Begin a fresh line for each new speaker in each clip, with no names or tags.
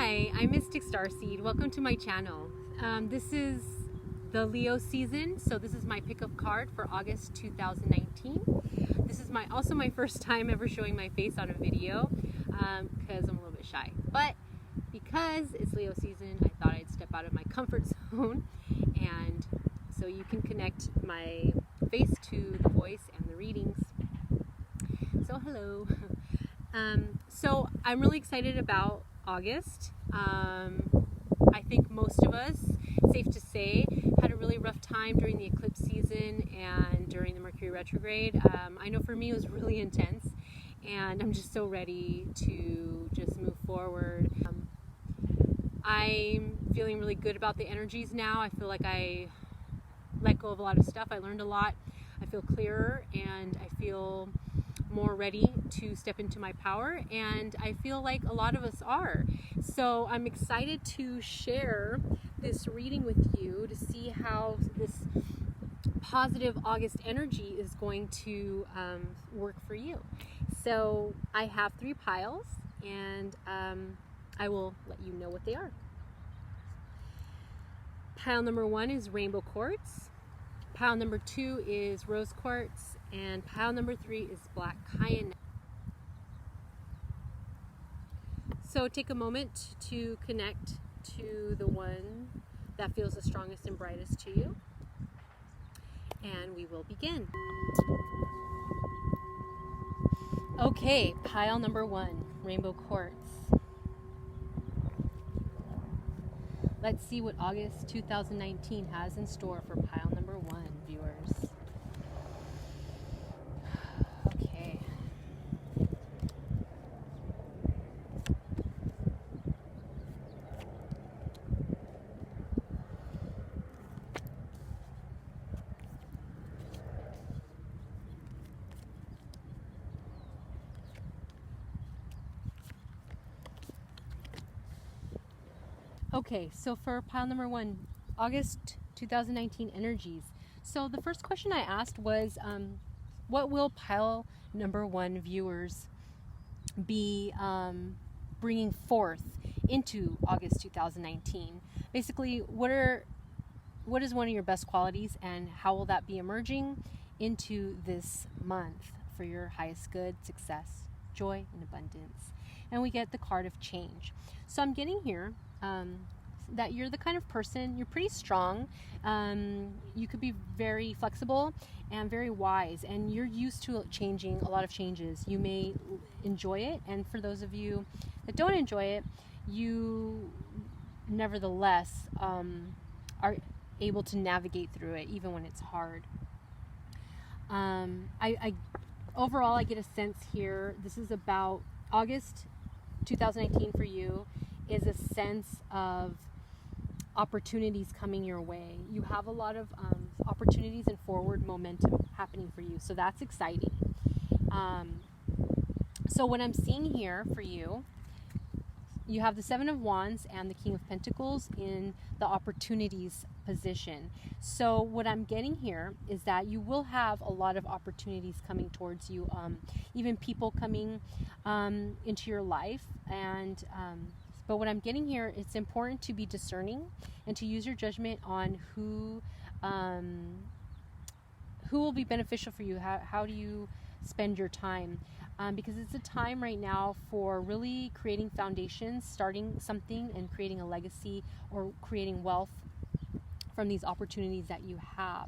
Hi, I'm Mystic Starseed. Welcome to my channel. This is the Leo season, so this is my pickup card for August 2019. This is also my first time ever showing my face on a video because I'm a little bit shy. But because it's Leo season, I thought I'd step out of my comfort zone, and so you can connect my face to the voice and the readings. So hello. So I'm really excited about August. I think most of us, safe to say, had a really rough time during the eclipse season and during the Mercury retrograde. I know for me it was really intense, and I'm just so ready to just move forward. I'm feeling really good about the energies now. I feel like I let go of a lot of stuff. I learned a lot. I feel clearer, and I feel more ready to step into my power, and I feel like a lot of us are. So I'm excited to share this reading with you to see how this positive August energy is going to work for you. So I have 3 piles, and I will let you know what they are. Pile number 1 is rainbow quartz. Pile number 2 is rose quartz, and pile number 3 is black KIANITE. So take a moment to connect to the one that feels the strongest and brightest to you, and we will begin. Okay, pile number 1, rainbow quartz. Let's see what August 2019 has in store for pile number 1, viewers. Okay. Okay, so for pile number 1, August 2019 energies. So the first question I asked was, what will pile number 1 viewers be bringing forth into August 2019? Basically, what is one of your best qualities, and how will that be emerging into this month for your highest good, success, joy, and abundance? And we get the card of change. So I'm getting here that you're the kind of person, you're pretty strong, you could be very flexible and very wise, and you're used to changing a lot of changes. You may enjoy it, and for those of you that don't enjoy it, you nevertheless are able to navigate through it even when it's hard. Overall, I get a sense here, this is about August 2019 for you, is a sense of opportunities coming your way. You have a lot of opportunities and forward momentum happening for you, so that's exciting. So what I'm seeing here for you, you have the 7 of Wands and the King of Pentacles in the opportunities position. So what I'm getting here is that you will have a lot of opportunities coming towards you, even people coming into your life, and but what I'm getting here, it's important to be discerning and to use your judgment on who will be beneficial for you. How do you spend your time? Because it's a time right now for really creating foundations, starting something, and creating a legacy or creating wealth from these opportunities that you have.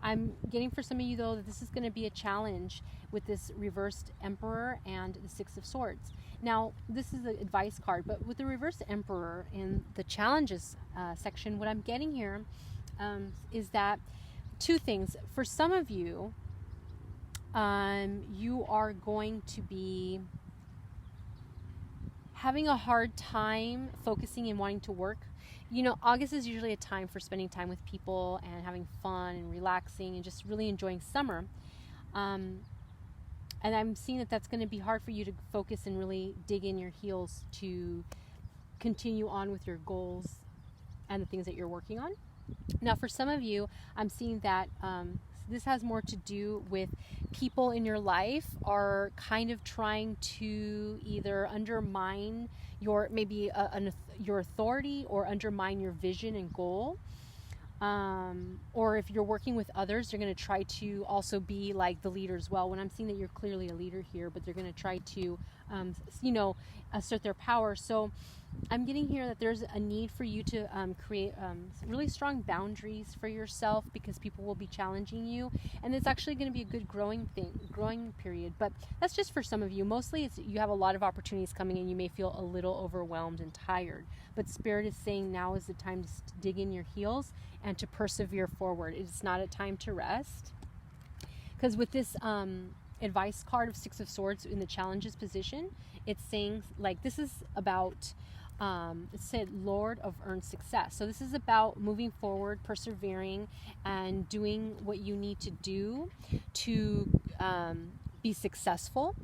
I'm getting for some of you, though, that this is going to be a challenge with this reversed Emperor and the 6 of Swords. Now, this is the advice card, but with the reversed Emperor in the challenges section, what I'm getting here is that 2 things. For some of you, you are going to be having a hard time focusing and wanting to work. You know, August is usually a time for spending time with people and having fun and relaxing and just really enjoying summer. And I'm seeing that that's going to be hard for you to focus and really dig in your heels to continue on with your goals and the things that you're working on. Now, for some of you, I'm seeing that This has more to do with people in your life are kind of trying to either undermine your your authority, or undermine your vision and goal. Or if you're working with others, they're going to try to also be like the leader as well. When I'm seeing that you're clearly a leader here, but they're going to try to, assert their power. So I'm getting here that there's a need for you to create really strong boundaries for yourself, because people will be challenging you, and it's actually going to be a good growing period. But that's just for some of you. Mostly you have a lot of opportunities coming, and you may feel a little overwhelmed and tired. But Spirit is saying now is the time to dig in your heels and to persevere forward. It's not a time to rest. Because with this advice card of Six of Swords in the challenges position, it's saying like this is about it said Lord of earned success. So this is about moving forward, persevering, and doing what you need to do to be successful,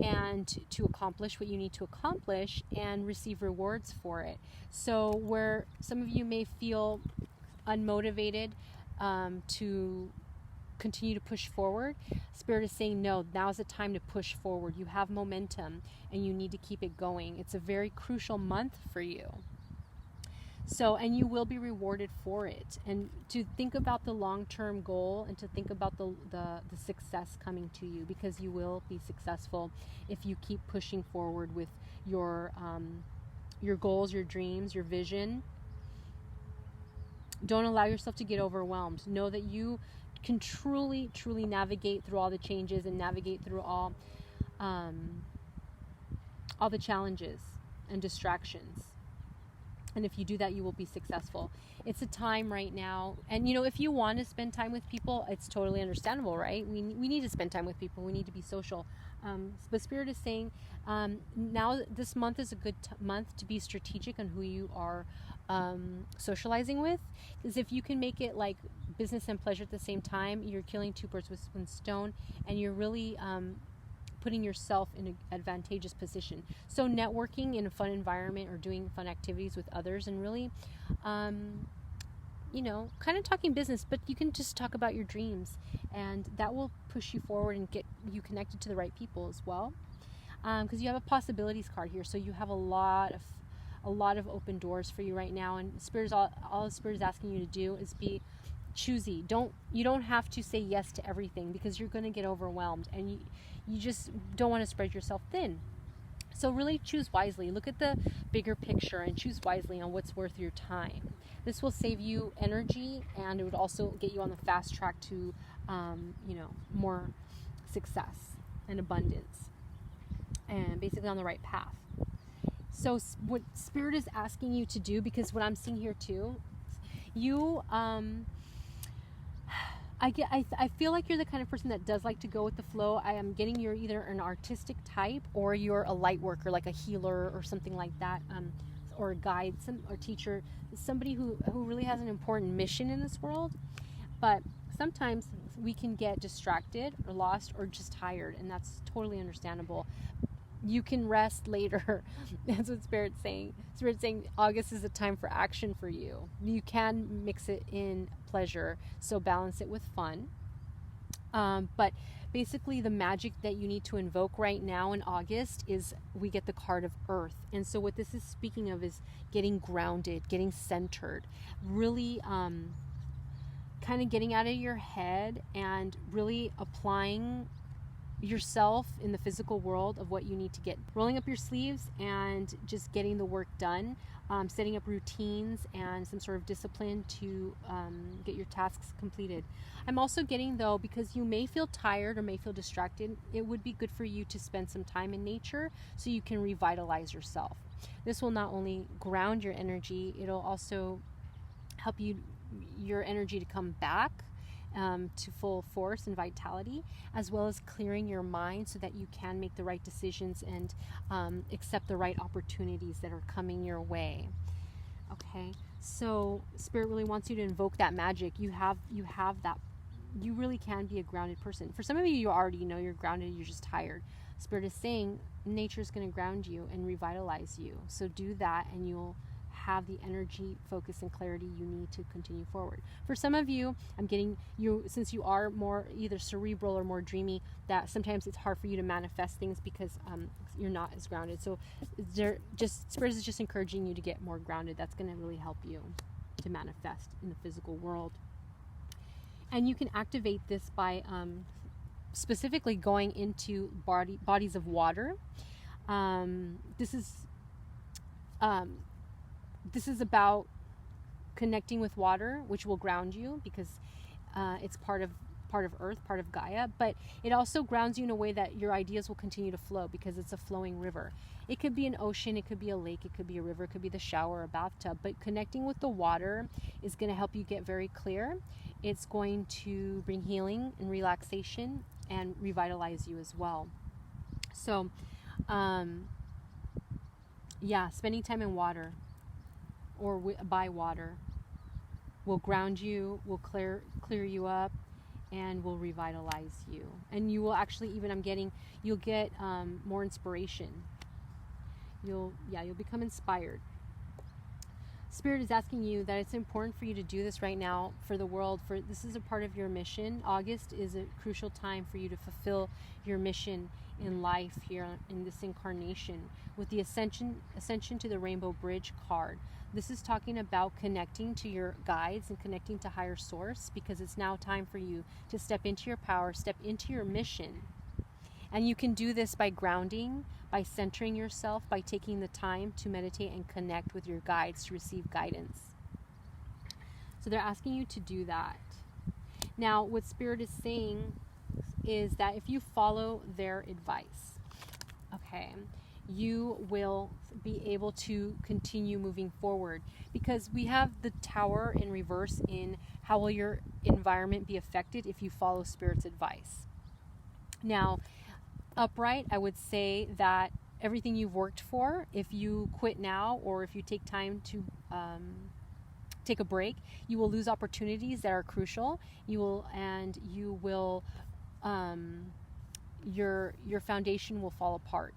and to accomplish what you need to accomplish and receive rewards for it. So where some of you may feel unmotivated to continue to push forward, Spirit is saying no, now's the time to push forward. You have momentum and you need to keep it going. It's a very crucial month for you. So, and you will be rewarded for it. And to think about the long-term goal, and to think about the success coming to you, because you will be successful if you keep pushing forward with your goals, your dreams, your vision. Don't allow yourself to get overwhelmed. Know that you can truly navigate through all the changes, and navigate through all the challenges and distractions. And if you do that, you will be successful. It's a time right now. And, if you want to spend time with people, it's totally understandable, right? We need to spend time with people. We need to be social. But Spirit is saying now this month is a good month to be strategic on who you are socializing with. Because if you can make it like business and pleasure at the same time, you're killing two birds with one stone, and you're really putting yourself in an advantageous position. So networking in a fun environment, or doing fun activities with others, and really, kind of talking business, but you can just talk about your dreams, and that will push you forward and get you connected to the right people as well. Because you have a possibilities card here, so you have a lot of open doors for you right now. And all the Spirit is asking you to do is be choosy. You don't have to say yes to everything, because you're going to get overwhelmed, and you just don't want to spread yourself thin. So really choose wisely. Look at the bigger picture and choose wisely on what's worth your time. This will save you energy, and it would also get you on the fast track to more success and abundance, and basically on the right path. So what Spirit is asking you to do, because what I'm seeing here too, you I feel like you're the kind of person that does like to go with the flow. I am getting you're either an artistic type, or you're a light worker, like a healer or something like that, or a guide, or teacher, somebody who really has an important mission in this world. But sometimes we can get distracted or lost or just tired, and that's totally understandable. You can rest later. That's what Spirit's saying. Spirit's saying August is a time for action for you. You can mix it in pleasure, so balance it with fun. But basically the magic that you need to invoke right now in August is we get the card of Earth. And so what this is speaking of is getting grounded, getting centered, really kind of getting out of your head and really applying yourself in the physical world of what you need to get, rolling up your sleeves and just getting the work done, setting up routines and some sort of discipline to get your tasks completed. I'm also getting, though, because you may feel tired or may feel distracted, it would be good for you to spend some time in nature so you can revitalize yourself. This will not only ground your energy, it'll also help your energy to come back to full force and vitality, as well as clearing your mind so that you can make the right decisions and accept the right opportunities that are coming your way. Okay, so Spirit really wants you to invoke that magic. You have that. You really can be a grounded person. For some of you, you already know you're grounded. You're just tired. Spirit is saying nature is going to ground you and revitalize you. So do that, and you'll have the energy, focus, and clarity you need to continue forward. For some of you, I'm getting you, since you are more either cerebral or more dreamy, that sometimes it's hard for you to manifest things because you're not as grounded. So Spirit is just encouraging you to get more grounded. That's going to really help you to manifest in the physical world. And you can activate this by specifically going into bodies of water. This is about connecting with water, which will ground you because it's part of Earth, part of Gaia. But it also grounds you in a way that your ideas will continue to flow because it's a flowing river. It could be an ocean, it could be a lake, it could be a river, it could be the shower or a bathtub. But connecting with the water is going to help you get very clear. It's going to bring healing and relaxation and revitalize you as well. So, spending time in water or by water will ground you, will clear you up, and will revitalize you. And you will actually, you'll get more inspiration. You'll become inspired. Spirit is asking you that it's important for you to do this right now for the world. This is a part of your mission. August is a crucial time for you to fulfill your mission in life here in this incarnation with the Ascension to the Rainbow Bridge card. This is talking about connecting to your guides and connecting to higher source, because it's now time for you to step into your power, step into your mission. And you can do this by grounding, by centering yourself, by taking the time to meditate and connect with your guides to receive guidance. So they're asking you to do that. Now, what Spirit is saying is that if you follow their advice, okay, you will be able to continue moving forward, because we have the Tower in reverse in how will your environment be affected if you follow Spirit's advice. Now, upright, I would say that everything you've worked for, if you quit now or if you take time to take a break, you will lose opportunities that are crucial. Your foundation will fall apart.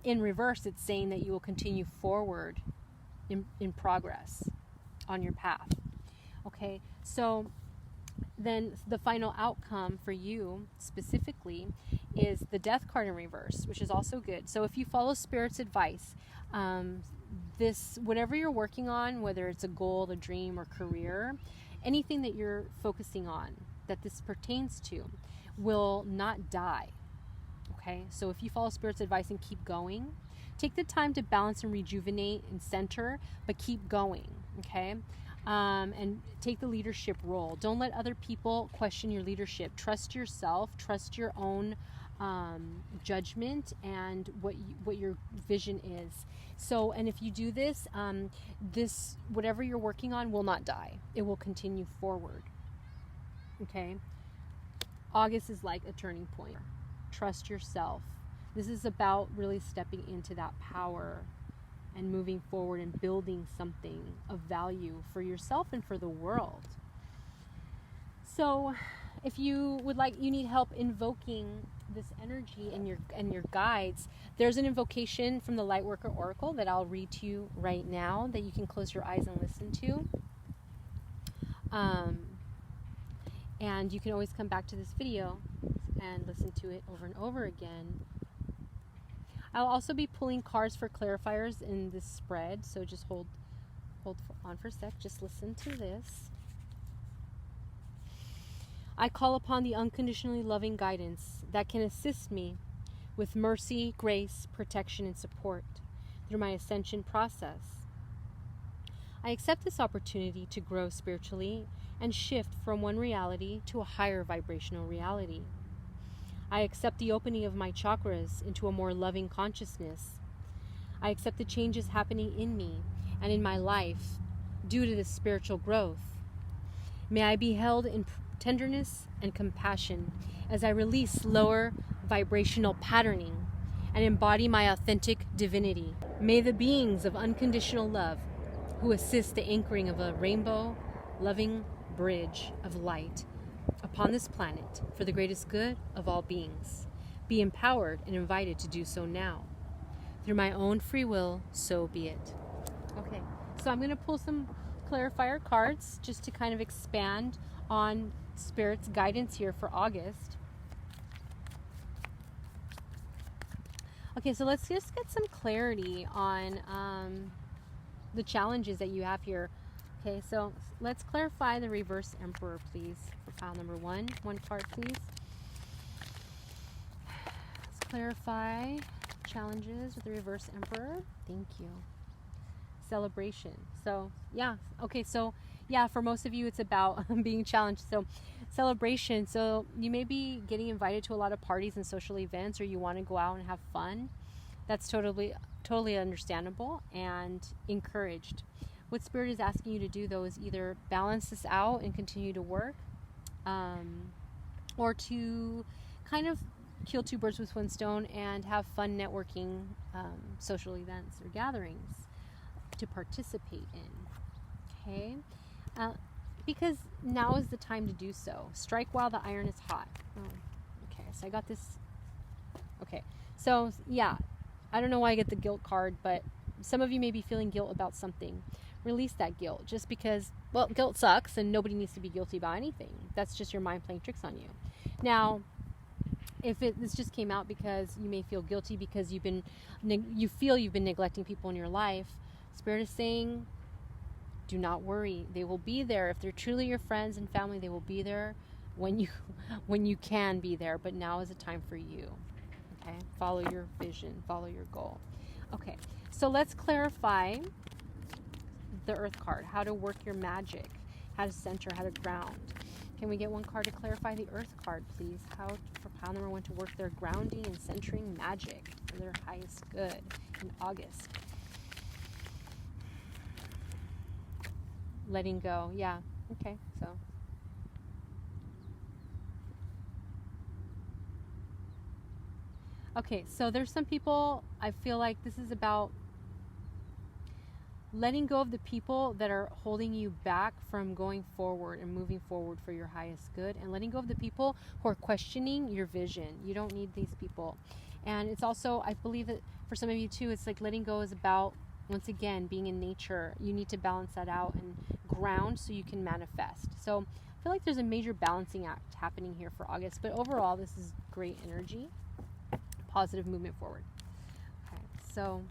In reverse, it's saying that you will continue forward in progress on your path. Okay, so then the final outcome for you specifically is the Death card in reverse, which is also good. So if you follow Spirit's advice, whatever you're working on, whether it's a goal, a dream, or career, anything that you're focusing on that this pertains to will not die. Okay, so if you follow Spirit's advice and keep going, take the time to balance and rejuvenate and center, but keep going. Okay. And take the leadership role. Don't let other people question your leadership. Trust yourself. Trust your own judgment and what your vision is. So, and if you do this, whatever you're working on will not die. It will continue forward. Okay. August is like a turning point. Trust yourself. This is about really stepping into that power and moving forward and building something of value for yourself and for the world. So if you need help invoking this energy and your guides, there's an invocation from the Lightworker Oracle that I'll read to you right now that you can close your eyes and listen to. And you can always come back to this video and listen to it over and over again. I'll also be pulling cards for clarifiers in this spread, so just hold on for a sec. Just listen to this. I call upon the unconditionally loving guidance that can assist me with mercy, grace, protection, and support through my ascension process. I accept this opportunity to grow spiritually and shift from one reality to a higher vibrational reality. I accept the opening of my chakras into a more loving consciousness. I accept the changes happening in me and in my life due to this spiritual growth. May I be held in tenderness and compassion as I release lower vibrational patterning and embody my authentic divinity. May the beings of unconditional love who assist the anchoring of a rainbow, loving bridge of light upon this planet for the greatest good of all beings be empowered and invited to do so now. Through my own free will, so be it. Okay, So I'm going to pull some clarifier cards just to kind of expand on Spirit's guidance here for August. Okay, so let's just get some clarity on the challenges that you have here. Okay, so let's clarify the reverse Emperor, please, for pile number 1. One card, please. Let's clarify challenges with the reverse Emperor. Thank you. Celebration. So, yeah. Okay, so, yeah, for most of you, it's about being challenged. So, celebration. So, you may be getting invited to a lot of parties and social events, or you want to go out and have fun. That's totally understandable and encouraged. What Spirit is asking you to do, though, is either balance this out and continue to work, or to kind of kill two birds with one stone and have fun networking social events or gatherings to participate in. Okay? Because now is the time to do so. Strike while the iron is hot. Oh, okay, so I got this. Okay, so yeah, I don't know why I get the guilt card, but some of you may be feeling guilt about something. Release that guilt, just because, well, guilt sucks and nobody needs to be guilty about anything. That's just your mind playing tricks on you. Now, if this just came out because you may feel guilty because you feel you've been neglecting people in your life, Spirit is saying, do not worry. They will be there. If they're truly your friends and family, they will be there when you can be there. But now is the time for you. Okay? Follow your vision. Follow your goal. Okay. So let's clarify the Earth card. How to work your magic. How to center. How to ground. Can we get one card to clarify the Earth card, please? How for pile number 1 to work their grounding and centering magic for their highest good in August. Letting go. Yeah. Okay. So. Okay. So there's some people, I feel like this is about letting go of the people that are holding you back from going forward and moving forward for your highest good, and letting go of the people who are questioning your vision. You don't need these people. And it's also, I believe that for some of you too, it's like letting go is about, once again, being in nature. You need to balance that out and ground so you can manifest. So I feel like there's a major balancing act happening here for August, but overall this is great energy, positive movement forward. Okay, so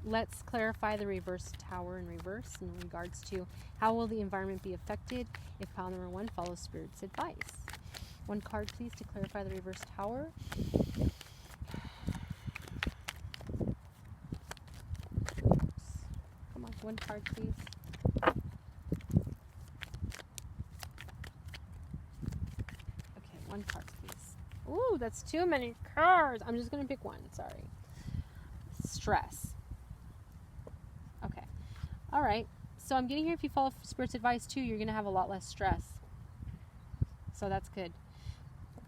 let's clarify the reverse Tower in reverse in regards to how will the environment be affected if pile number 1 follows Spirit's advice. One card, please, to clarify the reverse Tower. Come on, one card, please. Okay, one card, please. Ooh, that's too many cards. I'm just going to pick one. Sorry. Stress. Okay. All right. So I'm getting here, if you follow Spirit's advice too, you're going to have a lot less stress. So that's good.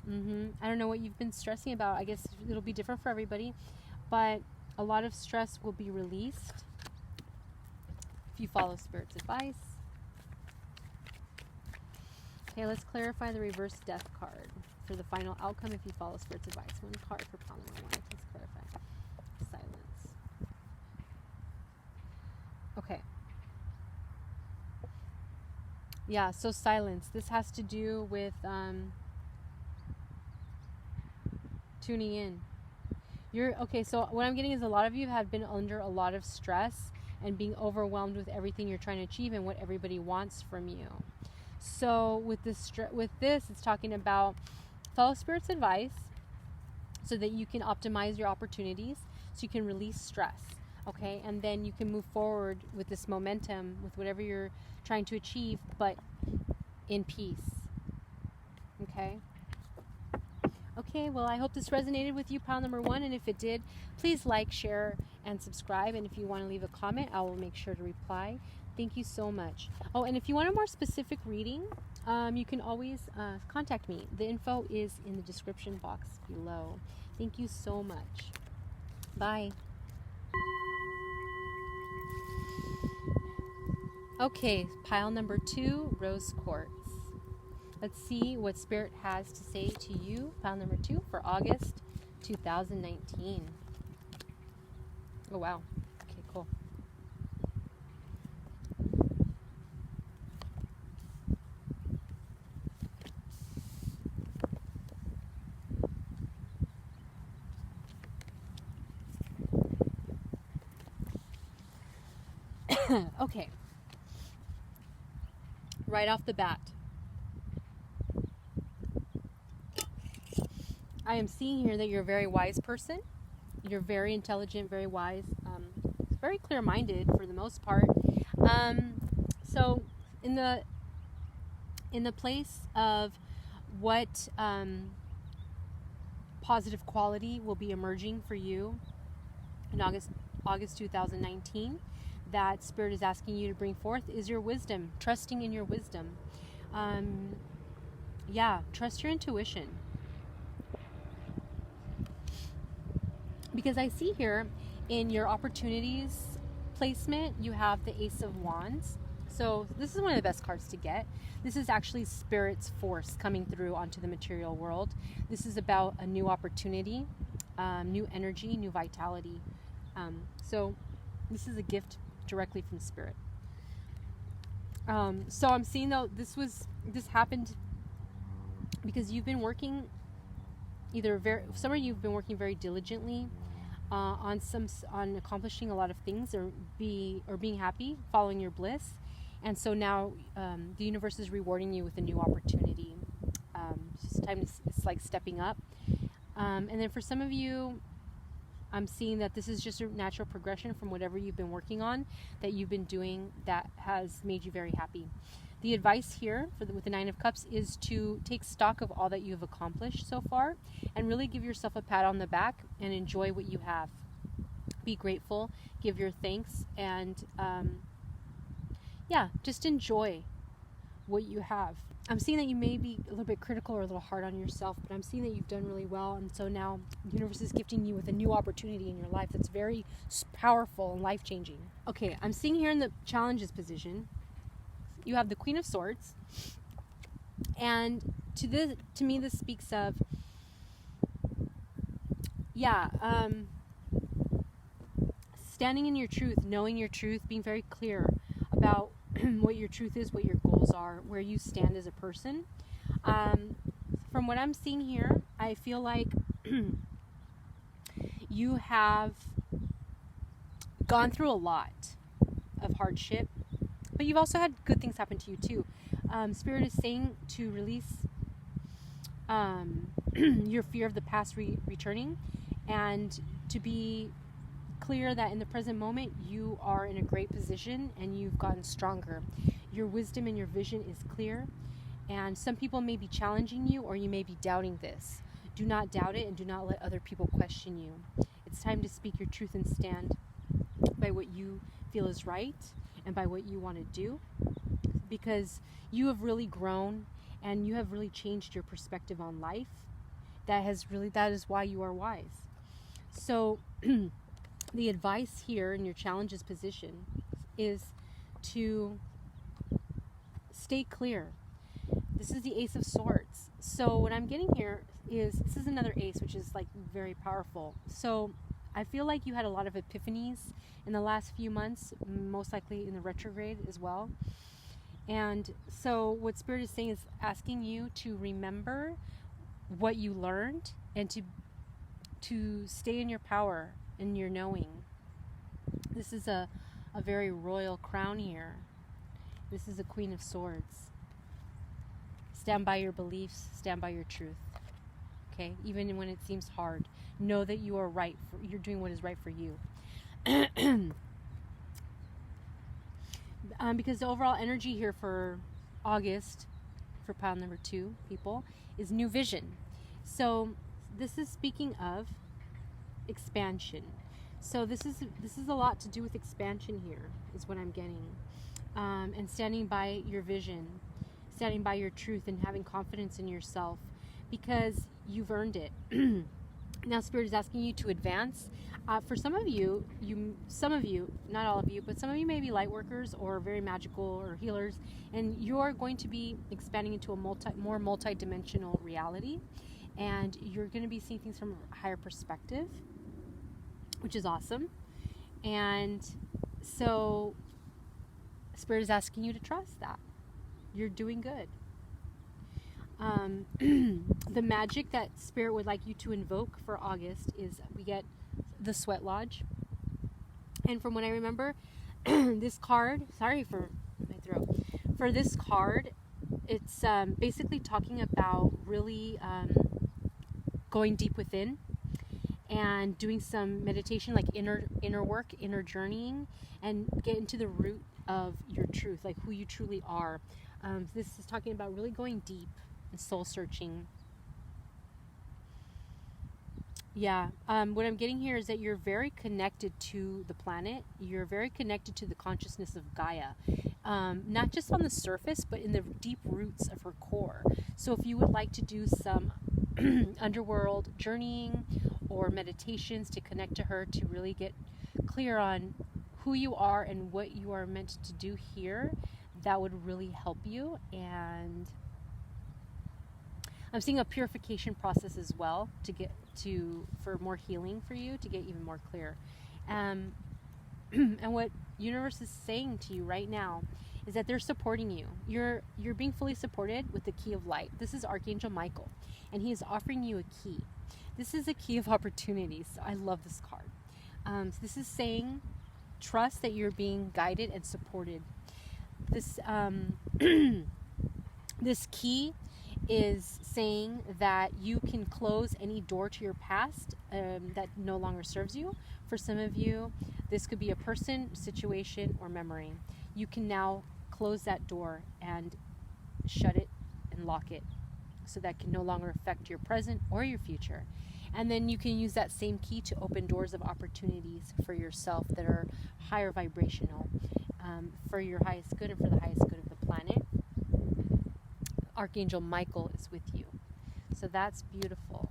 I don't know what you've been stressing about. I guess it'll be different for everybody, but a lot of stress will be released if you follow Spirit's advice. Okay, let's clarify the reverse Death card for the final outcome if you follow Spirit's advice. One card for pile number 1. Please clarify. Silence. Okay. Yeah, so silence. This has to do with tuning in. Okay, so what I'm getting is a lot of you have been under a lot of stress and being overwhelmed with everything you're trying to achieve and what everybody wants from you. So with this, it's talking about follow Spirit's advice so that you can optimize your opportunities, so you can release stress, okay? And then you can move forward with this momentum, with whatever you're trying to achieve, but in peace, okay? Okay, well, I hope this resonated with you, pile number 1, and if it did, please like, share, and subscribe, and if you want to leave a comment, I will make sure to reply. Thank you so much. Oh, and if you want a more specific reading, you can always contact me. The info is in the description box below. Thank you so much. Bye. Okay, pile number 2, Rose Quartz. Let's see what Spirit has to say to you, pile number 2, for August 2019. Oh, wow. Okay, cool. Okay. Right off the bat, I am seeing here that you're a very wise person. You're very intelligent, very wise, very clear-minded for the most part. So in the place of what positive quality will be emerging for you in August 2019, that Spirit is asking you to bring forth is your wisdom, trusting in your wisdom. Trust your intuition. Because I see here in your opportunities placement, you have the Ace of Wands. So this is one of the best cards to get. This is actually Spirit's force coming through onto the material world. This is about a new opportunity, new energy, new vitality. So this is a gift directly from Spirit. So I'm seeing though this happened because you've been working some of you've been working very diligently on accomplishing a lot of things, or being happy, following your bliss, and so now the universe is rewarding you with a new opportunity. It's like stepping up, and then for some of you, I'm seeing that this is just a natural progression from whatever you've been working on, that you've been doing, that has made you very happy. The advice here with the Nine of Cups is to take stock of all that you have accomplished so far and really give yourself a pat on the back and enjoy what you have. Be grateful, give your thanks, and just enjoy what you have. I'm seeing that you may be a little bit critical or a little hard on yourself, but I'm seeing that you've done really well, and so now the universe is gifting you with a new opportunity in your life that's very powerful and life-changing. Okay, I'm seeing here in the challenges position, you have the Queen of Swords, and to me this speaks of standing in your truth, knowing your truth, being very clear about what your truth is, what your goals are, where you stand as a person. From what I'm seeing here, I feel like you have gone through a lot of hardship, but you've also had good things happen to you too. Spirit is saying to release your fear of the past returning, and to be clear that in the present moment you are in a great position and you've gotten stronger. Your wisdom and your vision is clear, and some people may be challenging you, or you may be doubting this. Do not doubt it, and do not let other people question you. It's time to speak your truth and stand by what you feel is right and by what you want to do, because you have really grown and you have really changed your perspective on life. That is why you are wise. So the advice here in your challenges position is to stay clear. This is the Ace of Swords. So what I'm getting here is, this is another ace, which is like very powerful. So I feel like you had a lot of epiphanies in the last few months, most likely in the retrograde as well. And so what Spirit is saying is asking you to remember what you learned, and to stay in your power and your knowing. This is a very royal crown here. This is a Queen of Swords. Stand by your beliefs, stand by your truth. Okay? Even when it seems hard, know that you are right. You're doing what is right for you. Because the overall energy here for August, for pile number 2 people, is new vision. So this is speaking of expansion. So this is a lot to do with expansion here, is what I'm getting. And standing by your vision, standing by your truth, and having confidence in yourself, because you've earned it. Now Spirit is asking you to advance. For some of you, not all of you, but some of you may be light workers or very magical or healers, and you're going to be expanding into a more multi-dimensional reality, and you're going to be seeing things from a higher perspective, which is awesome. And so Spirit is asking you to trust that. You're doing good. The magic that Spirit would like you to invoke for August is, we get the Sweat Lodge. And from what I remember, This card, sorry for my throat, for this card, it's basically talking about really going deep within and doing some meditation, like inner work, inner journeying, and get into the root of your truth, like who you truly are. This is talking about really going deep and soul searching. Yeah, what I'm getting here is that you're very connected to the planet. You're very connected to the consciousness of Gaia, not just on the surface, but in the deep roots of her core. So if you would like to do some underworld journeying or meditations to connect to her, to really get clear on who you are and what you are meant to do here, that would really help you. And I'm seeing a purification process as well for more healing for you, to get even more clear. And what universe is saying to you right now is that they're supporting you. You're being fully supported with the key of light. This is Archangel Michael, and he is offering you a key. This is a key of opportunities. So I love this card. So this is saying, trust that you're being guided and supported. This this key is saying that you can close any door to your past that no longer serves you. For some of you, this could be a person, situation, or memory. You can now close that door and shut it and lock it, so that can no longer affect your present or your future. And then you can use that same key to open doors of opportunities for yourself that are higher vibrational, for your highest good and for the highest good of the planet. Archangel Michael is with you. So that's beautiful.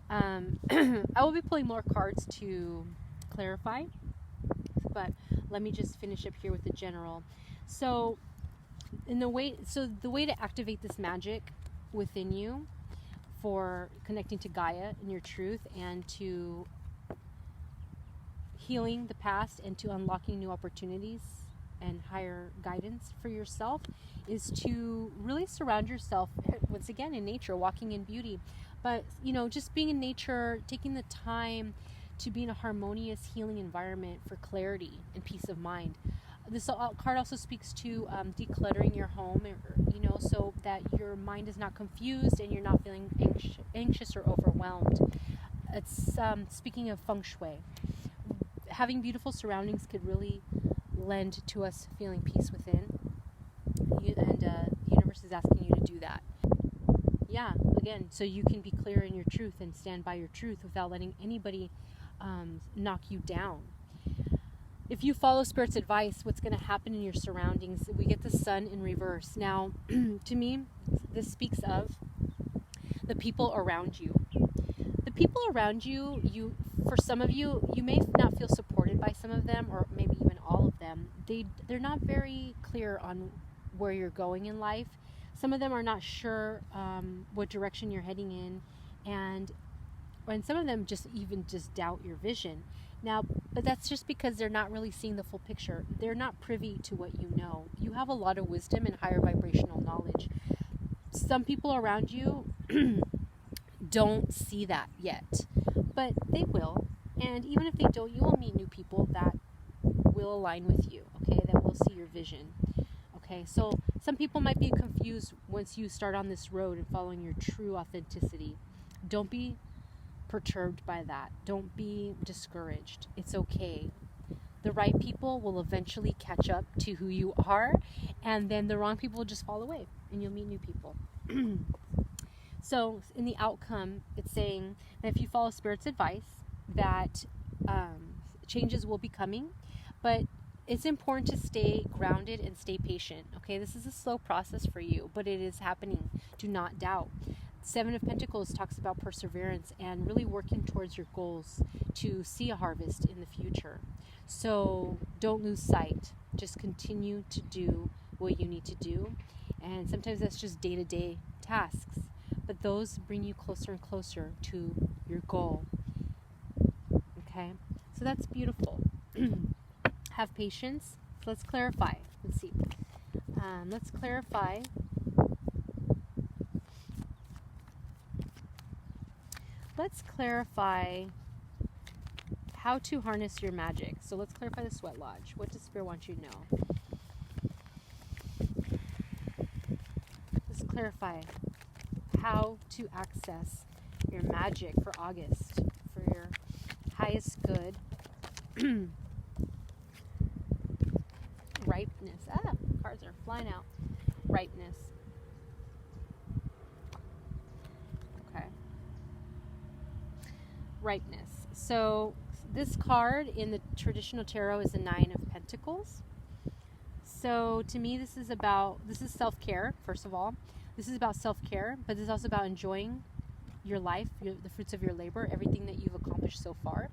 I will be pulling more cards to clarify, but let me just finish up here with the general. So the way to activate this magic within you for connecting to Gaia and your truth, and to healing the past, and to unlocking new opportunities and higher guidance for yourself, is to really surround yourself, once again, in nature, walking in beauty. But, just being in nature, taking the time to be in a harmonious, healing environment for clarity and peace of mind. This card also speaks to decluttering your home, so that your mind is not confused and you're not feeling anxious or overwhelmed. It's speaking of feng shui. Having beautiful surroundings could really lend to us feeling peace within. And the universe is asking you to do that. Yeah, again, so you can be clear in your truth and stand by your truth without letting anybody knock you down. If you follow Spirit's advice, what's going to happen in your surroundings? We get the sun in reverse. Now, to me, this speaks of the people around you. The people around you, for some of you, you may not feel supported by some of them, or maybe even all of them. They're not very clear on where you're going in life. Some of them are not sure what direction you're heading in, and some of them just doubt your vision. Now, but that's just because they're not really seeing the full picture. They're not privy to what you know. You have a lot of wisdom and higher vibrational knowledge. Some people around you don't see that yet, but they will. And even if they don't, you will meet new people that will align with you, okay, that will see your vision. Okay, so some people might be confused once you start on this road and following your true authenticity. Don't be perturbed by that. Don't be discouraged. It's okay. The right people will eventually catch up to who you are, and then the wrong people will just fall away and you'll meet new people. So in the outcome, it's saying that if you follow Spirit's advice, that changes will be coming, but it's important to stay grounded and stay patient. Okay, this is a slow process for you, but it is happening. Do not doubt. Seven of Pentacles talks about perseverance and really working towards your goals to see a harvest in the future. So don't lose sight. Just continue to do what you need to do. And sometimes that's just day-to-day tasks, but those bring you closer and closer to your goal. Okay, so that's beautiful. Have patience. So let's clarify. Let's see. Let's clarify. Let's clarify how to harness your magic. So let's clarify the sweat lodge. What does Spirit want you to know? Let's clarify how to access your magic for August, for your highest good. Ripeness. Cards are flying out. Ripeness. Okay. Ripeness. So this card in the traditional tarot is the Nine of Pentacles. So to me, this is self-care, first of all. This is about self-care, but this is also about enjoying your life, the fruits of your labor, everything that you've accomplished so far.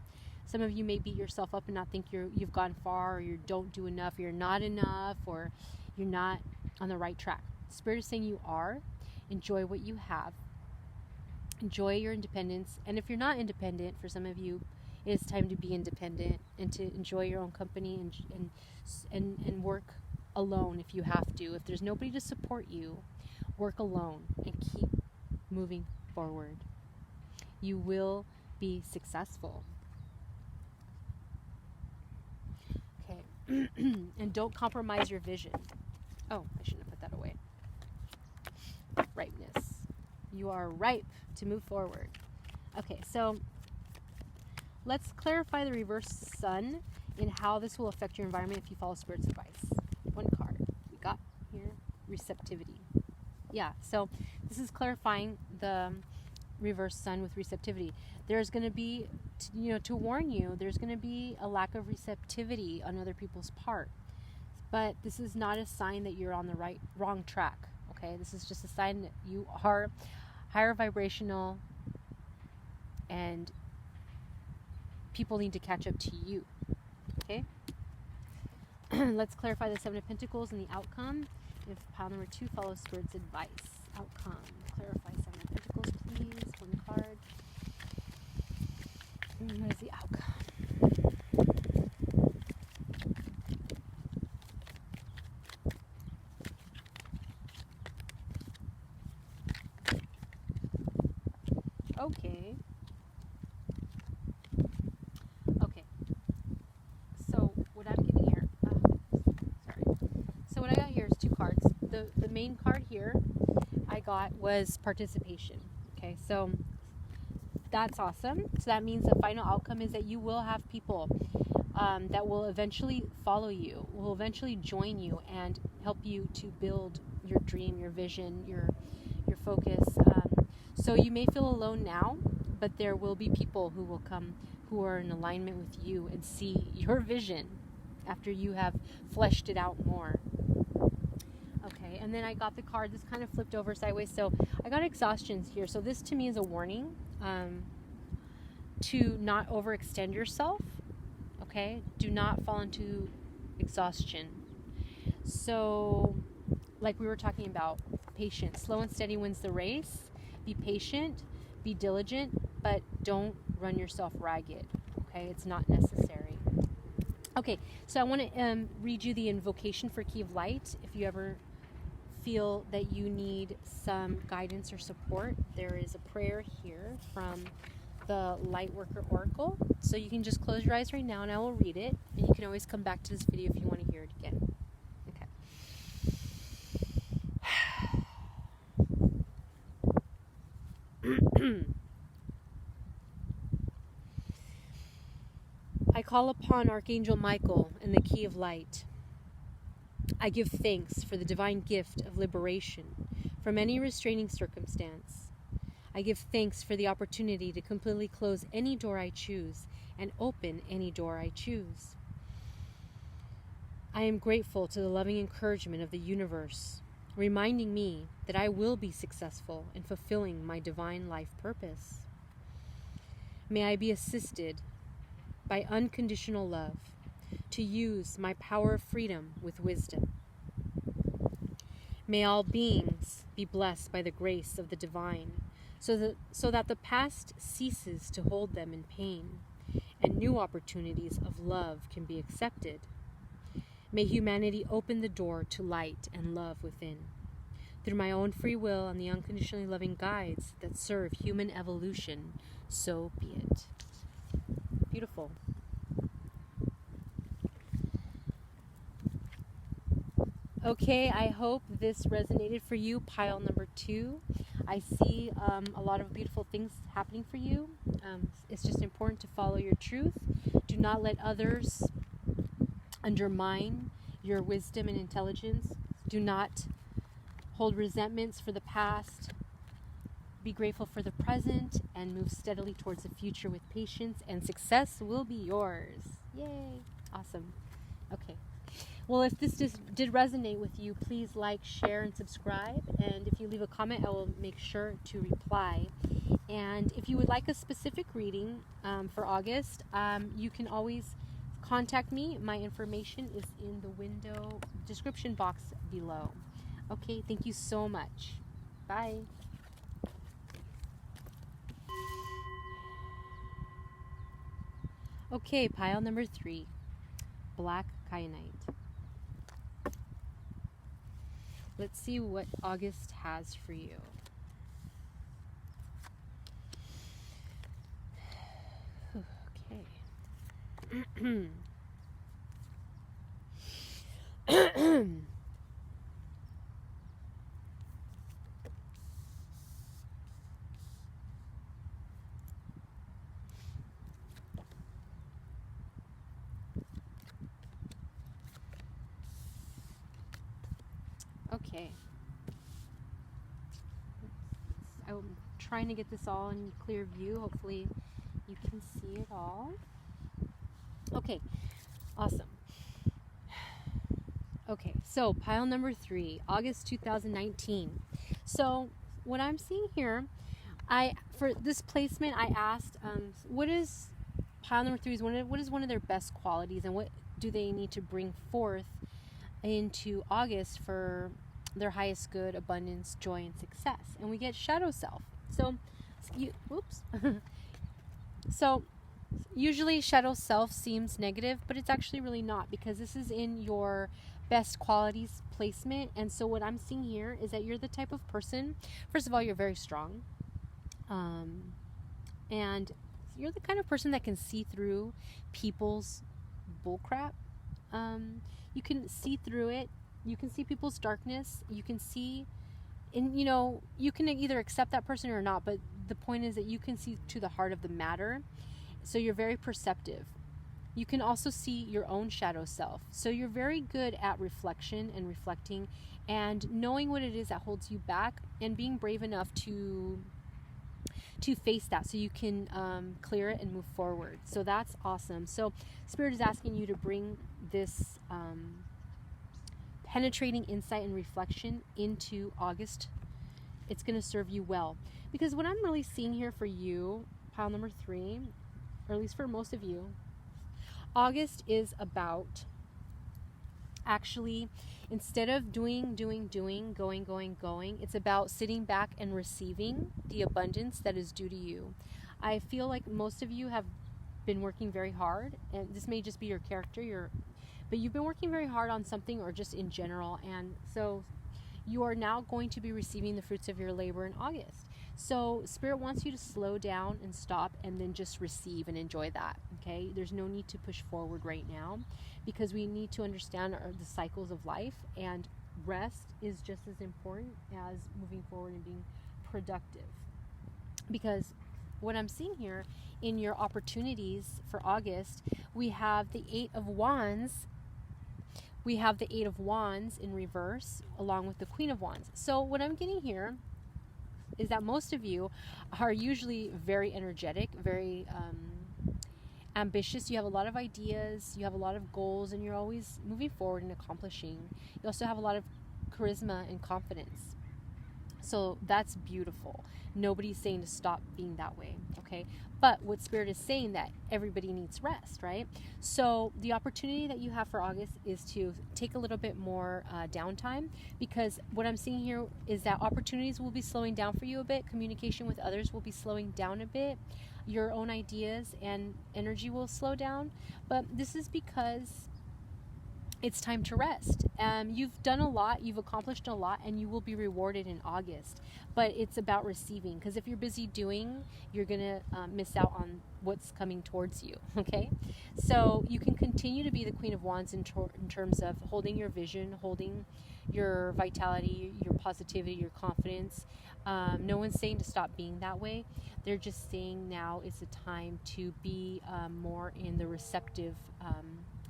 Some of you may beat yourself up and not think you've gone far, or you don't do enough, or you're not enough, or you're not on the right track. Spirit is saying you are. Enjoy what you have. Enjoy your independence. And if you're not independent, for some of you, it is time to be independent and to enjoy your own company and work alone if you have to. If there's nobody to support you, work alone and keep moving forward. You will be successful. Okay. And don't compromise your vision. Oh, I shouldn't have put that away. Ripeness. You are ripe to move forward. Okay, so let's clarify the reverse sun and how this will affect your environment if you follow Spirit's advice. One card we got here, receptivity. Yeah, so this is clarifying the reverse sun with receptivity. There's going to be, to warn you, there's going to be a lack of receptivity on other people's part. But this is not a sign that you're on the wrong track. Okay, this is just a sign that you are higher vibrational and people need to catch up to you. Okay? Let's clarify the Seven of Pentacles and the outcome. If pile number 2 follows Spirit's advice. Outcome. Clarify Seven of Pentacles, please. One card. And what is the outcome? Okay. Okay. So what I'm getting here, sorry. So what I got here is 2 cards. The main card here I got was participation. Okay, so that's awesome. So that means the final outcome is that you will have people that will eventually follow you, will eventually join you and help you to build your dream, your vision, your focus. So you may feel alone now, but there will be people who will come who are in alignment with you and see your vision after you have fleshed it out more. Okay, and then I got the card. This kind of flipped over sideways. So I got exhaustions here. So this to me is a warning to not overextend yourself. Okay, do not fall into exhaustion. So like we were talking about, patience. Slow and steady wins the race. Be patient, be diligent, but don't run yourself ragged. Okay, it's not necessary. Okay, so I want to read you the invocation for Key of Light. If you ever feel that you need some guidance or support, there is a prayer here from the Lightworker Oracle. So you can just close your eyes right now and I will read it. And you can always come back to this video if you want to hear it again. I call upon Archangel Michael and the Key of Light. I give thanks for the divine gift of liberation from any restraining circumstance. I give thanks for the opportunity to completely close any door I choose and open any door I choose. I am grateful to the loving encouragement of the universe, reminding me that I will be successful in fulfilling my divine life purpose. May I be assisted by unconditional love to use my power of freedom with wisdom. May all beings be blessed by the grace of the divine, so that the past ceases to hold them in pain and new opportunities of love can be accepted. May humanity open the door to light and love within, through my own free will and the unconditionally loving guides that serve human evolution, so be it. Beautiful. Okay, I hope this resonated for you, pile number 2. I see a lot of beautiful things happening for you. It's just important to follow your truth. Do not let others undermine your wisdom and intelligence. Do not hold resentments for the past. Be grateful for the present and move steadily towards the future with patience, and success will be yours. Yay! Awesome. Okay. Well, if this did resonate with you, please like, share, and subscribe. And if you leave a comment, I will make sure to reply. And if you would like a specific reading for August, you can always contact me. My information is in the window description box below. Okay, thank you so much. Bye. Okay, pile number 3, black kyanite. Let's see what August has for you. Okay. Okay. I'm trying to get this all in clear view. Hopefully you can see it all. Okay, awesome. Okay, so pile number 3, August 2019. So what I'm seeing here, for this placement, I asked, what is pile number 3's what is one of their best qualities, and what do they need to bring forth into August for their highest good, abundance, joy, and success? And we get shadow self. So, so usually shadow self seems negative, but it's actually really not, because this is in your best qualities placement. And so what I'm seeing here is that you're the type of person, first of all, you're very strong, and you're the kind of person that can see through people's bullcrap. You can see through it. You can see people's darkness. You can see, and you can either accept that person or not, but the point is that you can see to the heart of the matter. So you're very perceptive. You can also see your own shadow self. So you're very good at reflection and reflecting and knowing what it is that holds you back, and being brave enough to face that so you can clear it and move forward. So that's awesome. So Spirit is asking you to bring this penetrating insight and reflection into August. It's going to serve you well, because what I'm really seeing here for you, pile number 3, or at least for most of you, August is about actually, instead of doing, going, it's about sitting back and receiving the abundance that is due to you. I feel like most of you have been working very hard, and this may just be your character, but you've been working very hard on something, or just in general, and so you are now going to be receiving the fruits of your labor in August. So Spirit wants you to slow down and stop, and then just receive and enjoy that. Okay, there's no need to push forward right now, because we need to understand the cycles of life, and rest is just as important as moving forward and being productive. Because what I'm seeing here in your opportunities for August, we have the 8 of Wands. We have the 8 of Wands in reverse along with the Queen of Wands. So what I'm getting here is that most of you are usually very energetic, very ambitious. You have a lot of ideas, you have a lot of goals, and you're always moving forward and accomplishing. You also have a lot of charisma and confidence. So that's beautiful. Nobody's saying to stop being that way, okay? But what Spirit is saying, that everybody needs rest, right? So the opportunity that you have for August is to take a little bit more downtime, because what I'm seeing here is that opportunities will be slowing down for you a bit. Communication with others will be slowing down a bit. Your own ideas and energy will slow down. But this is because it's time to rest. You've done a lot, you've accomplished a lot, and you will be rewarded in August. But it's about receiving, because if you're busy doing, you're going to miss out on what's coming towards you, okay? So you can continue to be the Queen of Wands in terms of holding your vision, holding your vitality, your positivity, your confidence. No one's saying to stop being that way. They're just saying now is the time to be more in the receptive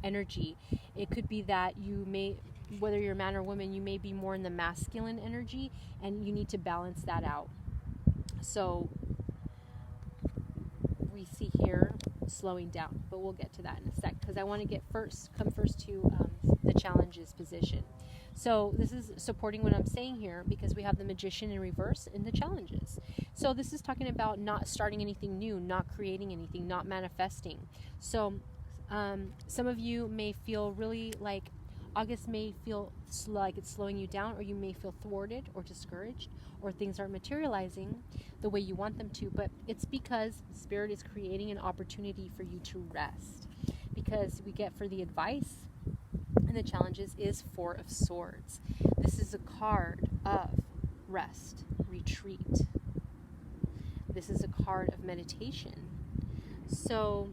energy. It could be that you may, whether you're a man or woman, you may be more in the masculine energy, and you need to balance that out. So we see here slowing down, but we'll get to that in a sec, because I want to come first to the challenges position. So this is supporting what I'm saying here, because we have the Magician in reverse in the challenges. So this is talking about not starting anything new, not creating anything, not manifesting. So some of you may feel really like August may feel like it's slowing you down, or you may feel thwarted or discouraged, or things aren't materializing the way you want them to. But it's because Spirit is creating an opportunity for you to rest. Because we get for the advice and the challenges is Four of Swords. This is a card of rest, retreat. This is a card of meditation. So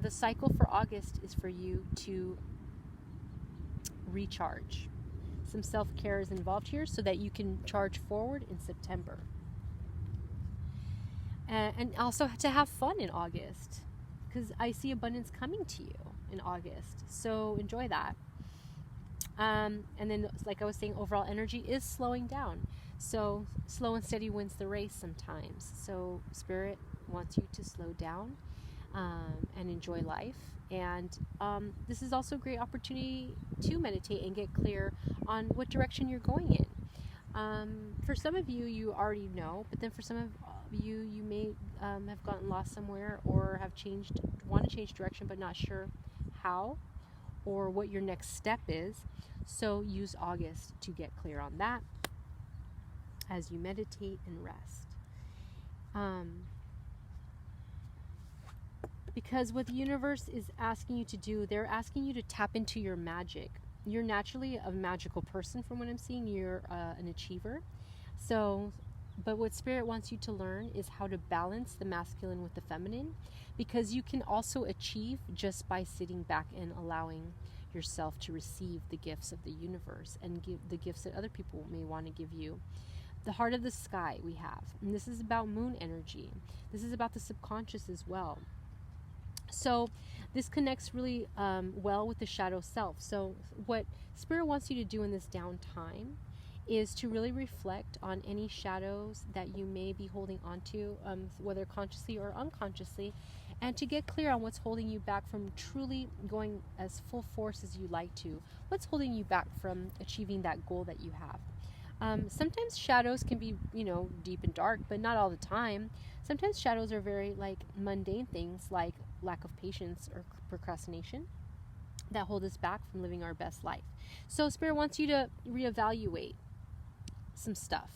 the cycle for August is for you to recharge. Some self-care is involved here so that you can charge forward in September. And also to have fun in August, because I see abundance coming to you in August. So enjoy that. And then, like I was saying, overall energy is slowing down. So slow and steady wins the race sometimes. So Spirit wants you to slow down and enjoy life. And this is also a great opportunity to meditate and get clear on what direction you're going in. For some of you, you already know, but then for some of you, you may have gotten lost somewhere, or want to change direction but not sure how or what your next step is. So use August to get clear on that as you meditate and rest. Because what the universe is asking you to do, they're asking you to tap into your magic. You're naturally a magical person from what I'm seeing. You're an achiever. So, but what Spirit wants you to learn is how to balance the masculine with the feminine, because you can also achieve just by sitting back and allowing yourself to receive the gifts of the universe and give the gifts that other people may want to give you. The heart of the sky we have, and this is about moon energy. This is about the subconscious as well. So this connects really well with the shadow self. So what Spirit wants you to do in this downtime is to really reflect on any shadows that you may be holding on to, whether consciously or unconsciously, and to get clear on what's holding you back from truly going as full force as you like to. What's holding you back from achieving that goal that you have? Sometimes shadows can be, deep and dark, but not all the time. Sometimes shadows are very mundane things like lack of patience or procrastination that hold us back from living our best life. So Spirit wants you to reevaluate some stuff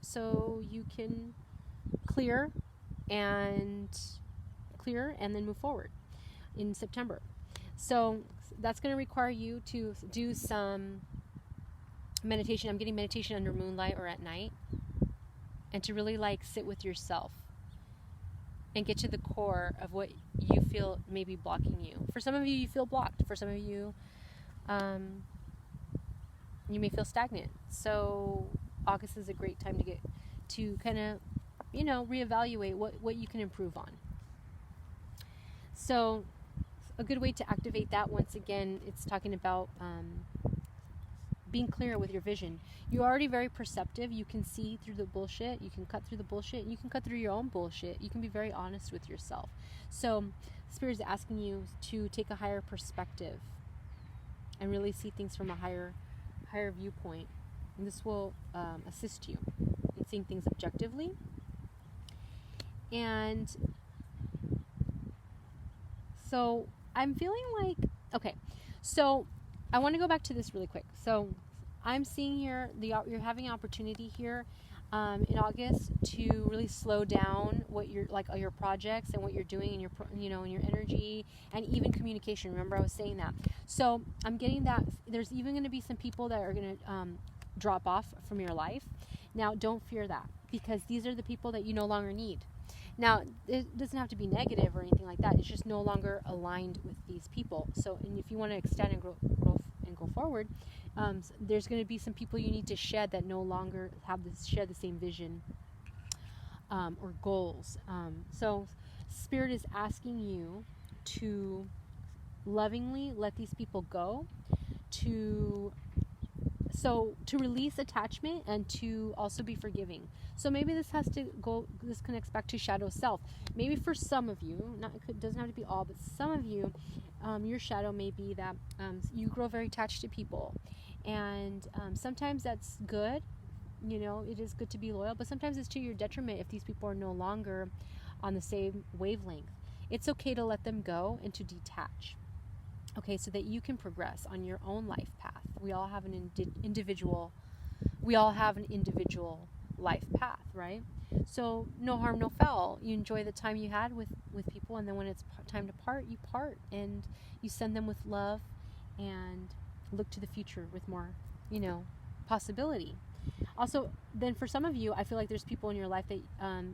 so you can clear and then move forward in September. So that's going to require you to do some meditation. I'm getting meditation under moonlight or at night, and to really sit with yourself and get to the core of what you feel may be blocking you. For some of you, you feel blocked. For some of you, you may feel stagnant. So August is a great time to kind of reevaluate what you can improve on. So a good way to activate that, once again, it's talking about being clear with your vision. You're already very perceptive. You can see through the bullshit. You can cut through the bullshit. You can cut through your own bullshit. You can be very honest with yourself. So Spirit is asking you to take a higher perspective and really see things from a higher viewpoint. And this will assist you in seeing things objectively. And so I'm feeling okay, so I want to go back to this really quick. So I'm seeing here you're having an opportunity here in August to really slow down what you're like your projects and what you're doing in your in your energy and even communication. Remember I was saying that. So I'm getting that there's even going to be some people that are going to drop off from your life. Now don't fear that, because these are the people that you no longer need. Now it doesn't have to be negative or anything like that. It's just no longer aligned with these people. So and if you want to extend and grow and go forward, there's going to be some people you need to shed that no longer share the same vision or goals. So Spirit is asking you to lovingly let these people go, to release attachment and to also be forgiving. So maybe this connects back to shadow self. Maybe for some of you, it doesn't have to be all, but some of you, your shadow may be that you grow very attached to people. And sometimes that's good. It is good to be loyal, but sometimes it's to your detriment if these people are no longer on the same wavelength. It's okay to let them go and to detach. Okay, so that you can progress on your own life path. We all have an individual life path, right? So no harm, no foul. You enjoy the time you had with people, and then when it's time to part, you part, and you send them with love and look to the future with more, possibility. Also, then for some of you, I feel like there's people in your life that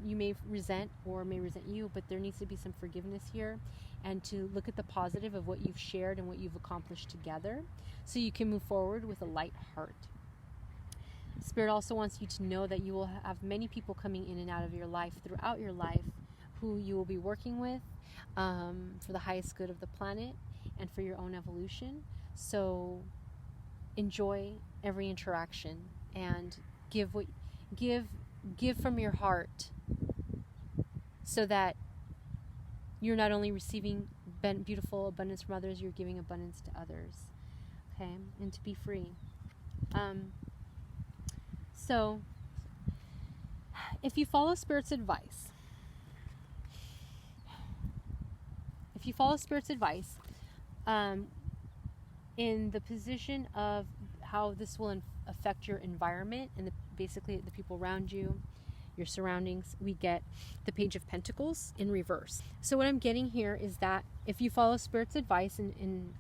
you may resent or may resent you, but there needs to be some forgiveness here, and to look at the positive of what you've shared and what you've accomplished together, so you can move forward with a light heart. Spirit also wants you to know that you will have many people coming in and out of your life throughout your life who you will be working with for the highest good of the planet and for your own evolution. So enjoy every interaction and give from your heart, so that you're not only receiving beautiful abundance from others, you're giving abundance to others. Okay, and to be free. So if you follow Spirit's advice, in the position of how this will affect your environment and basically the people around you, your surroundings, we get the Page of Pentacles in reverse. So what I'm getting here is that if you follow Spirit's advice and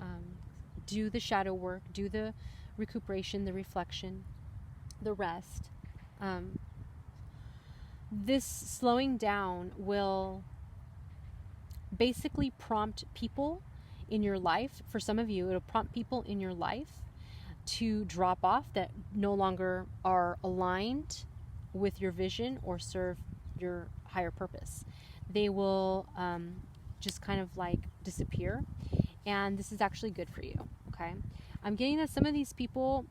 do the shadow work, do the recuperation, the reflection, the rest, this slowing down will basically prompt people in your life. For some of you, it'll prompt people in your life to drop off that no longer are aligned with your vision or serve your higher purpose. They will just kind of like disappear, and this is actually good for you. Okay, I'm getting that some of these people,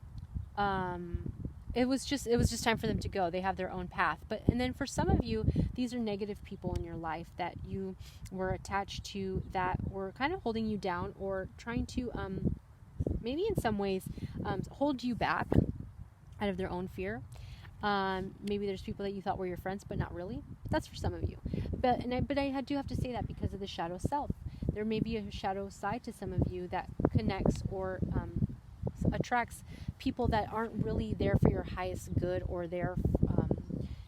it was just time for them to go. They have their own path. And then for some of you, these are negative people in your life that you were attached to, that were kind of holding you down or trying to maybe in some ways hold you back out of their own fear. Maybe there's people that you thought were your friends, but not really. That's for some of you. But I do have to say that because of the shadow self. There may be a shadow side to some of you that connects or attracts people that aren't really there for your highest good or there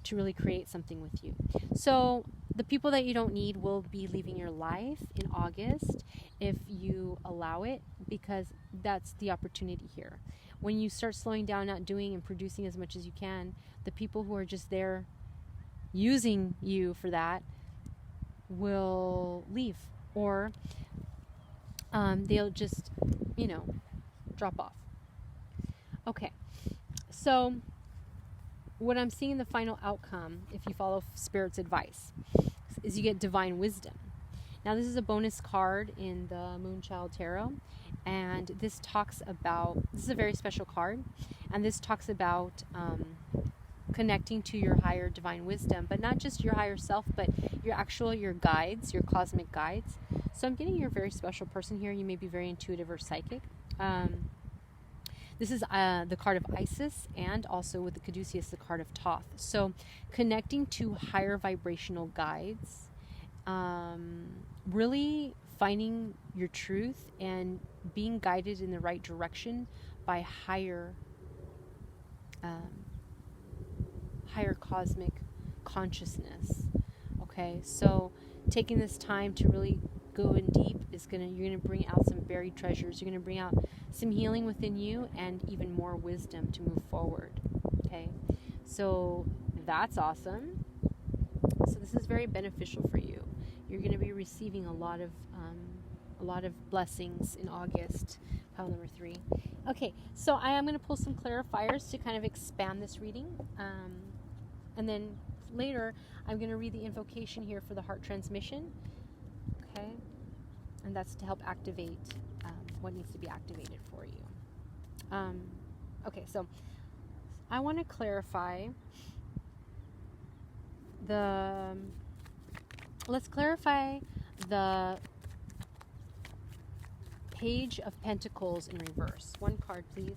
to really create something with you. So the people that you don't need will be leaving your life in August if you allow it, because that's the opportunity here. When you start slowing down, not doing and producing as much as you can, the people who are just there using you for that will leave, or they'll just, drop off. Okay, so what I'm seeing in the final outcome, if you follow Spirit's advice, is you get divine wisdom. Now, this is a bonus card in the Moonchild Tarot, and this is a very special card, and this talks about connecting to your higher divine wisdom, but not just your higher self, but your guides, your cosmic guides. So I'm getting you're a very special person here. You may be very intuitive or psychic. This is the card of Isis, and also with the Caduceus, the card of Thoth. So connecting to higher vibrational guides, really finding your truth and being guided in the right direction by higher higher cosmic consciousness. Okay, so taking this time to really go in deep is you're gonna bring out some buried treasures. You're gonna bring out some healing within you and even more wisdom to move forward. Okay, so that's awesome. So this is very beneficial for you. You're gonna be receiving a lot of blessings in August, pile number 3. Okay, so I am going to pull some clarifiers to kind of expand this reading. And then later, I'm going to read the invocation here for the heart transmission. Okay, and that's to help activate what needs to be activated for you. Okay, so I want to clarify let's clarify the Page of Pentacles in reverse. One card, please.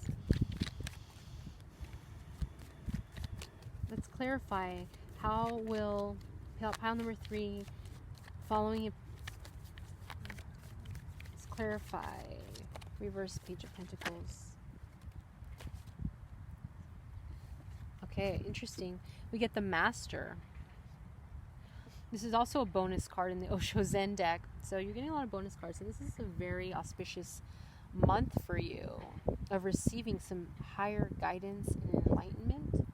Let's clarify how will pile number 3 following it. Let's clarify reverse Page of Pentacles. Okay, interesting. We get the Master. This is also a bonus card in the Osho Zen deck. So you're getting a lot of bonus cards. So this is a very auspicious month for you of receiving some higher guidance and enlightenment.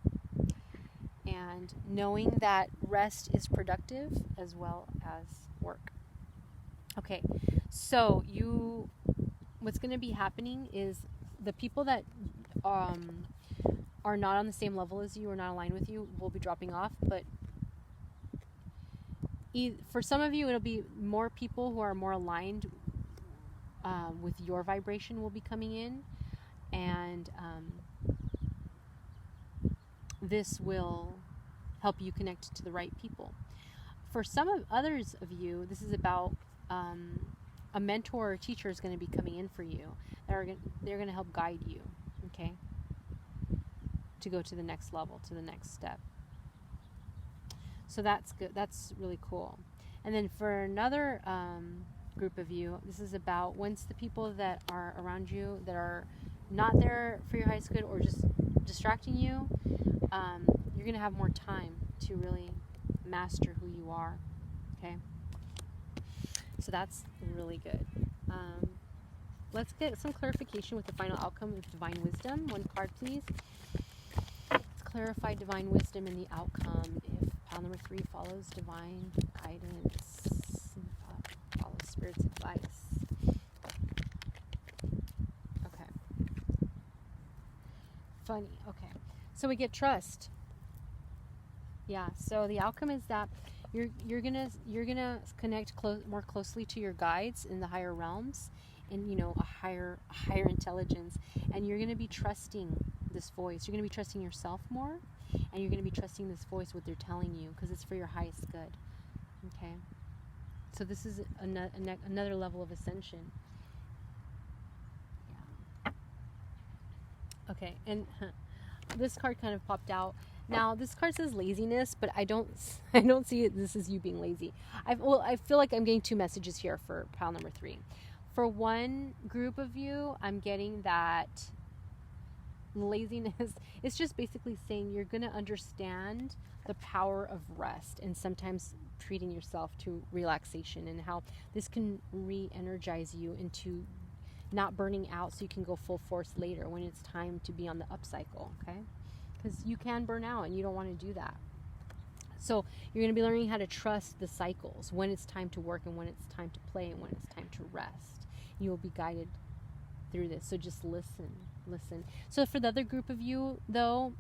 And knowing that rest is productive as well as work. Okay, so what's going to be happening is the people that are not on the same level as you or not aligned with you will be dropping off, but for some of you, it'll be more people who are more aligned with your vibration will be coming in, and this will help you connect to the right people. For some of others of you, this is about a mentor or teacher is going to be coming in for you. They're going to help guide you, okay, to go to the next level, to the next step. So that's good. That's really cool. And then for another group of you, this is about once the people that are around you that are not there for your highest good or just distracting you, you're going to have more time to really master who you are. Okay? So that's really good. Let's get some clarification with the final outcome of Divine Wisdom. One card, please. Let's clarify Divine Wisdom in the outcome if pile number 3 follows divine guidance, follows Spirit's advice. Okay. Funny. Okay. So we get trust. Yeah. So the outcome is that you're gonna connect more closely to your guides in the higher realms, and a higher intelligence, and you're gonna be trusting this voice. You're gonna be trusting yourself more, and you're gonna be trusting this voice, what they're telling you, because it's for your highest good. Okay. So this is another level of ascension. Yeah. Okay, and this card kind of popped out. Now this card says laziness, but I don't see it. This is you being lazy. I feel like I'm getting 2 messages here for pile number 3. For one group of you, I'm getting that laziness. It's just basically saying you're going to understand the power of rest and sometimes treating yourself to relaxation, and how this can re-energize you into not burning out so you can go full force later when it's time to be on the upcycle. Okay, because you can burn out and you don't want to do that. So you're going to be learning how to trust the cycles, when it's time to work and when it's time to play and when it's time to rest. You will be guided through this. So just listen. So for the other group of you, though,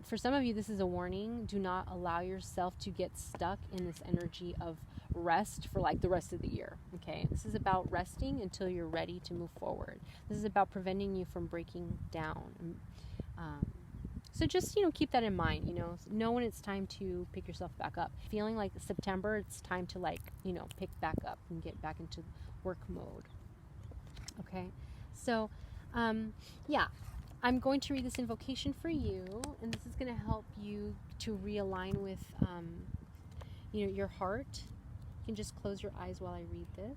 for some of you, this is a warning. Do not allow yourself to get stuck in this energy of rest for like the rest of the year. Okay, this is about resting until you're ready to move forward. This is about preventing you from breaking down. So just, keep that in mind, know when it's time to pick yourself back up. Feeling like September, it's time to pick back up and get back into work mode. Okay, so, yeah, I'm going to read this invocation for you, and this is going to help you to realign with, your heart. You can just close your eyes while I read this.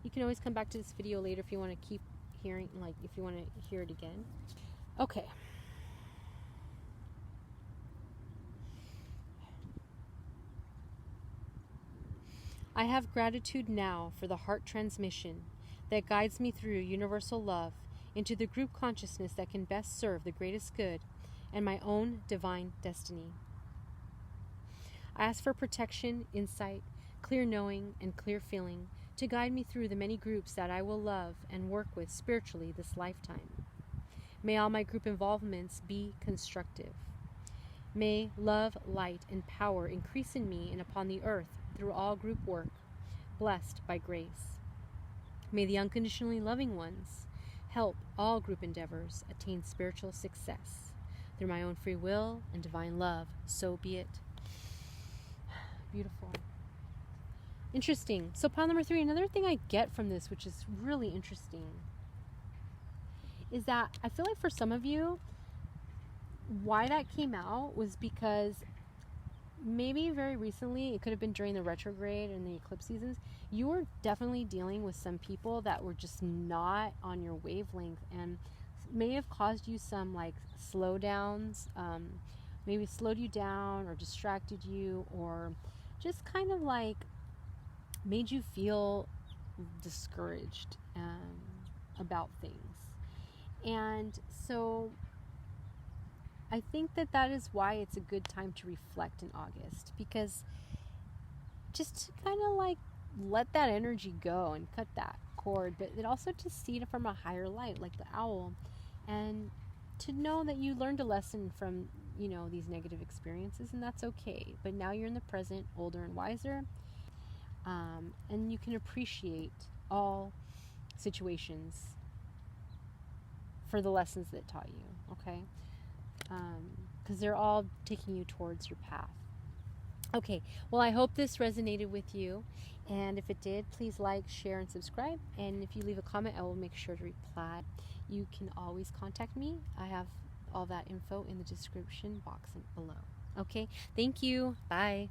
You can always come back to this video later if you want to keep hearing, if you want to hear it again. Okay. I have gratitude now for the heart transmission that guides me through universal love into the group consciousness that can best serve the greatest good and my own divine destiny. I ask for protection, insight, clear knowing, and clear feeling to guide me through the many groups that I will love and work with spiritually this lifetime. May all my group involvements be constructive. May love, light, and power increase in me and upon the earth through all group work, blessed by grace. May the unconditionally loving ones help all group endeavors attain spiritual success through my own free will and divine love. So be it. Beautiful. Interesting. So pile number 3, another thing I get from this, which is really interesting, is that I feel like for some of you, why that came out was because maybe very recently, it could have been during the retrograde and the eclipse seasons, you were definitely dealing with some people that were just not on your wavelength and may have caused you some like slowdowns, maybe slowed you down or distracted you, or just kind of like made you feel discouraged about things. And so I think that is why it's a good time to reflect in August, because just to kind of like let that energy go and cut that cord, but it also to see it from a higher light, like the owl, and to know that you learned a lesson from, you know, these negative experiences, and that's okay. But now you're in the present, older and wiser, and you can appreciate all situations for the lessons that taught you, okay? Because they're all taking you towards your path. Okay, well, I hope this resonated with you, and if it did, please like, share, and subscribe, and if you leave a comment, I will make sure to reply. You can always contact me. I have all that info in the description box below. Okay, thank you. Bye.